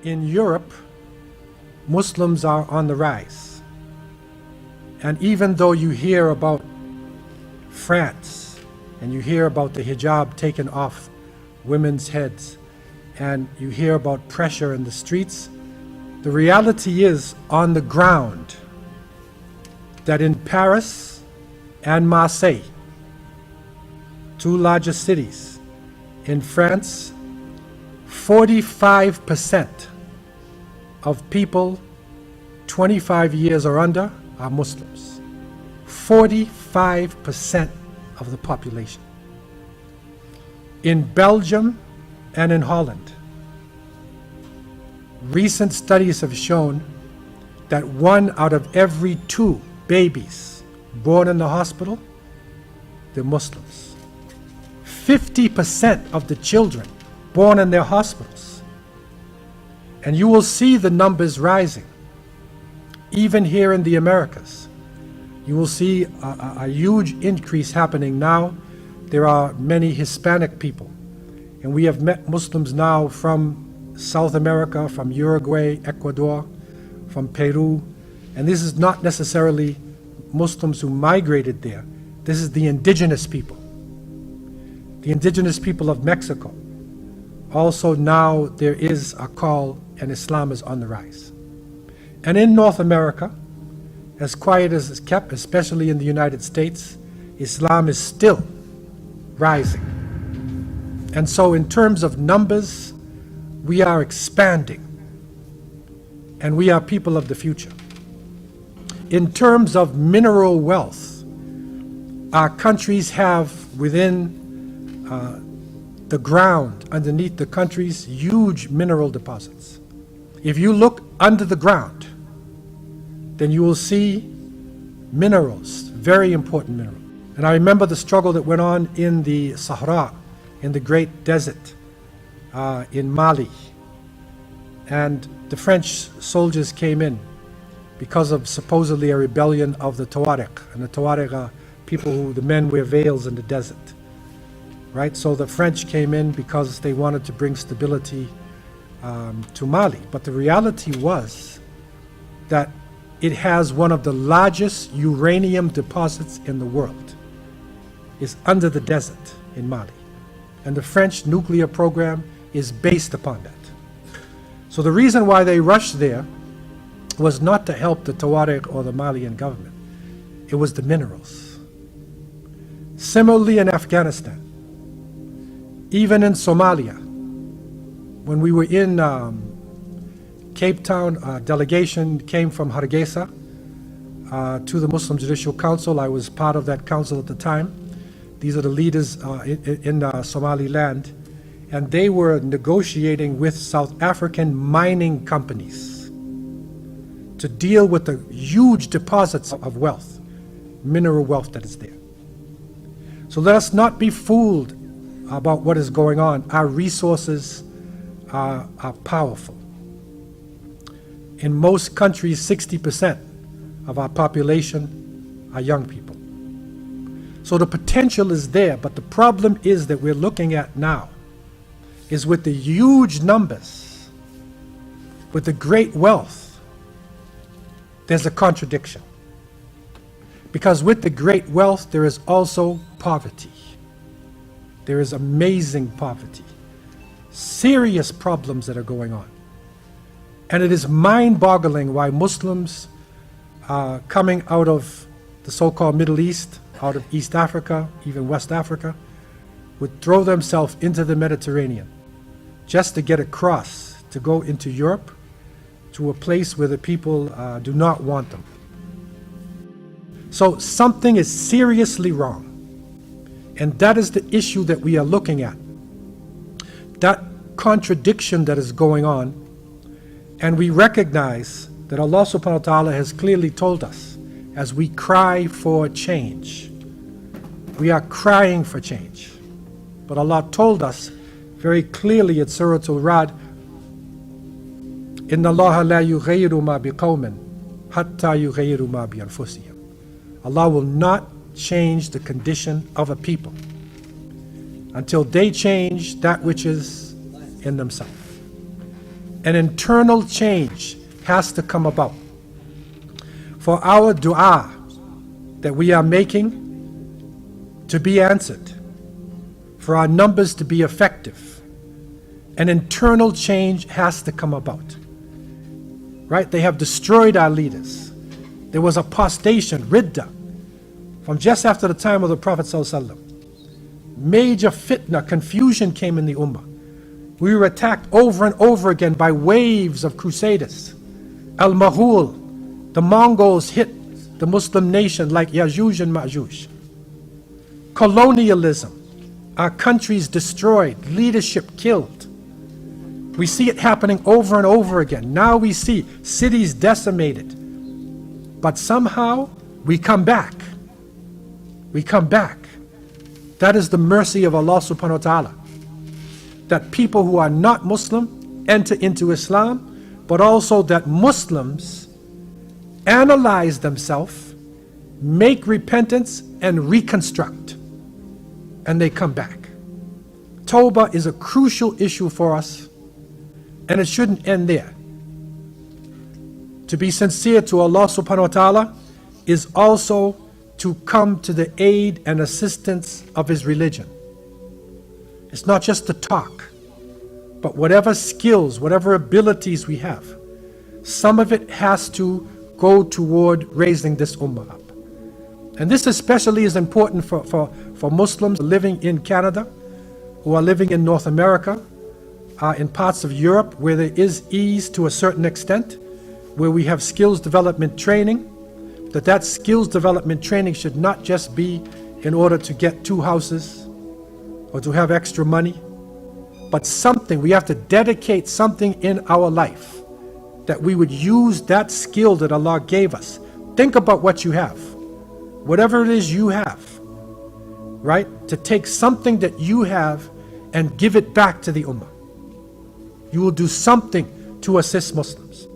in Europe, Muslims are on the rise. And even though you hear about France and you hear about the hijab taken off women's heads and you hear about pressure in the streets, the reality is on the ground that in Paris and Marseille, two largest cities, in France, 45% of people 25 years or under are Muslims. 45% of the population. In Belgium and in Holland, recent studies have shown that 1 out of every 2 babies born in the hospital, they're Muslims. 50% of the children born in their hospitals. And you will see the numbers rising. Even here in the Americas, you will see a huge increase happening now. There are many Hispanic people, and we have met Muslims now from South America, from Uruguay, Ecuador, from Peru, and this is not necessarily Muslims who migrated there. This is the indigenous people of Mexico. Also now there is a call, and Islam is on the rise. And in North America, as quiet as it's kept, especially in the United States, Islam is still rising. And so in terms of numbers, we are expanding, and we are people of the future. In terms of mineral wealth, our countries have within the ground, underneath the countries, huge mineral deposits. If you look under the ground, then you will see minerals, very important minerals. And I remember the struggle that went on in the Sahara, in the Great Desert, in Mali. And the French soldiers came in because of supposedly a rebellion of the Tuareg. And the Tuareg are people who, the men wear veils in the desert. Right? So the French came in because they wanted to bring stability to Mali. But the reality was that it has one of the largest uranium deposits in the world. It's under the desert in Mali. And the French nuclear program is based upon that. So the reason why they rushed there was not to help the Tuareg or the Malian government. It was the minerals. Similarly in Afghanistan, even in Somalia, when we were in Cape Town, a delegation came from Hargeisa to the Muslim Judicial Council. I was part of that council at the time. These are the leaders in Somaliland, and they were negotiating with South African mining companies to deal with the huge deposits of wealth, mineral wealth that is there. So let us not be fooled about what is going on. Our resources are powerful. In most countries, 60% of our population are young people. So the potential is there, but the problem is that we're looking at now is with the huge numbers, with the great wealth, there's a contradiction. Because with the great wealth, there is also poverty. There is amazing poverty, serious problems that are going on. And it is mind-boggling why Muslims coming out of the so-called Middle East, out of East Africa, even West Africa, would throw themselves into the Mediterranean just to get across, to go into Europe, to a place where the people do not want them. So something is seriously wrong. And that is the issue that we are looking at. That contradiction that is going on. And we recognize that Allah subhanahu wa ta'ala has clearly told us, as we cry for change, we are crying for change. But Allah told us very clearly at Surah Al-Ra'd, Inna Allah la yughayyiru ma biqawmin hatta yughayyiru ma bi anfusihim. Allah will not change the condition of a people until they change that which is in themselves. An internal change has to come about. For our dua that we are making to be answered, for our numbers to be effective, an internal change has to come about. Right? They have destroyed our leaders. There was apostation, ridda, from just after the time of the Prophet ﷺ. Major fitna, confusion came in the ummah. We were attacked over and over again by waves of crusaders. Al-Maghul, the Mongols hit the Muslim nation like Yajuj and Majuj. Colonialism, our countries destroyed, leadership killed. We see it happening over and over again. Now we see cities decimated. But somehow we come back. We come back. That is the mercy of Allah subhanahu wa ta'ala. That people who are not Muslim enter into Islam, but also that Muslims analyze themselves, make repentance, and reconstruct. And they come back. Tawbah is a crucial issue for us, and it shouldn't end there. To be sincere to Allah subhanahu wa ta'ala is also to come to the aid and assistance of His religion. It's not just the talk, but whatever skills, whatever abilities we have, some of it has to go toward raising this ummah up. And this especially is important for Muslims living in Canada, who are living in North America, in parts of Europe where there is ease to a certain extent, where we have skills development training, that skills development training should not just be in order to get 2 houses or to have extra money, but something, we have to dedicate something in our life that we would use that skill that Allah gave us. Think about what you have, whatever it is you have, right? To take something that you have and give it back to the ummah. You will do something to assist Muslims.